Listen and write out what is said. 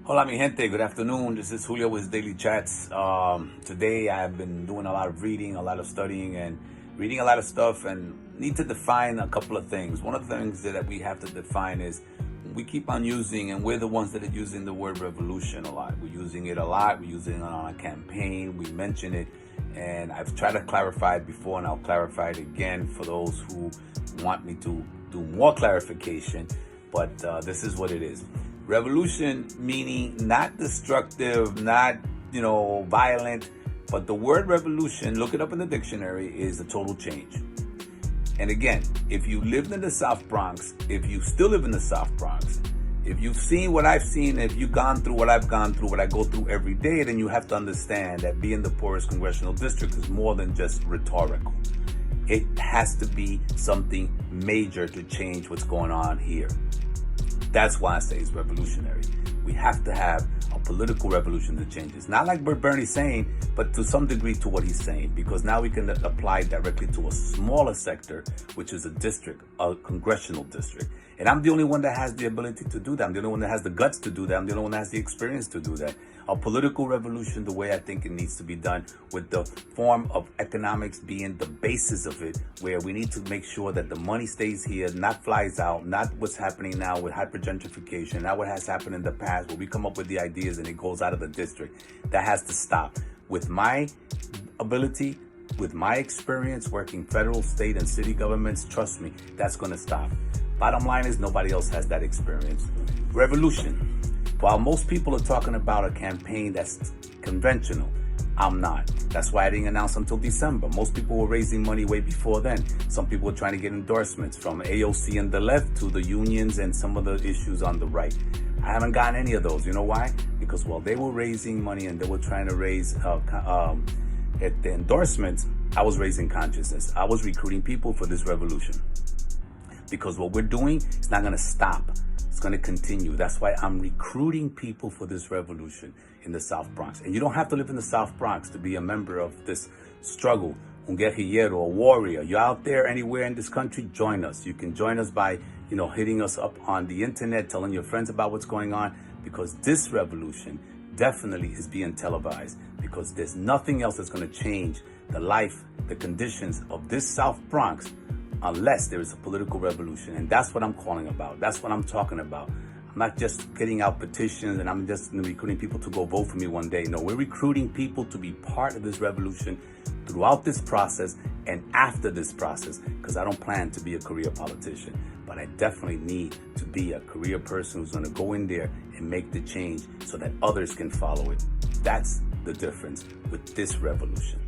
Hola mi gente, good afternoon. This is Julio with Daily Chats. Today I've been doing a lot of reading, a lot of studying, and reading a lot of stuff, and need to define a couple of things. One of the things that we have to define is we keep on using, and we're the ones that are using the word revolution a lot. We're using it a lot. We're using it on a campaign. We mention it, and I've tried to clarify it before, and I'll clarify it again for those who want me to do more clarification. But this is what it is. Revolution meaning not destructive, not, violent, but the word revolution, look it up in the dictionary, is a total change. And again, if you lived in the South Bronx, if you still live in the South Bronx, if you've seen what I've seen, if you've gone through what I've gone through, what I go through every day, then you have to understand that being the poorest congressional district is more than just rhetorical. It has to be something major to change what's going on here. That's why I say it's revolutionary. We have to have a political revolution to change this. Not like Bernie's saying, but to some degree to what he's saying, because now we can apply directly to a smaller sector, which is a district, a congressional district. And I'm the only one that has the ability to do that. I'm the only one that has the guts to do that. I'm the only one that has the experience to do that. A political revolution, the way I think it needs to be done, with the form of economics being the basis of it, where we need to make sure that the money stays here, not flies out, not what's happening now with hyper-gentrification, not what has happened in the past, where we come up with the ideas and it goes out of the district. That has to stop. With my ability, with my experience working federal, state, and city governments, trust me, that's going to stop. Bottom line is nobody else has that experience. Revolution. While most people are talking about a campaign that's conventional, I'm not. That's why I didn't announce until December. Most people were raising money way before then. Some people were trying to get endorsements from AOC on the left to the unions and some of the issues on the right. I haven't gotten any of those. You know why? Because while they were raising money and they were trying to raise the endorsements, I was raising consciousness. I was recruiting people for this revolution. Because what we're doing is not going to stop. It's going to continue. That's why I'm recruiting people for this revolution in the South Bronx. And you don't have to live in the South Bronx to be a member of this struggle. Un guerrillero, a warrior. You're out there anywhere in this country, join us. You can join us by, hitting us up on the internet, telling your friends about what's going on, because this revolution definitely is being televised, because there's nothing else that's going to change the life, the conditions of this South Bronx unless there is a political revolution. And that's what I'm calling about. That's what I'm talking about. I'm not just getting out petitions and I'm just recruiting people to go vote for me one day. No, we're recruiting people to be part of this revolution throughout this process and after this process, because I don't plan to be a career politician, but I definitely need to be a career person who's going to go in there and make the change so that others can follow it. That's the difference with this revolution.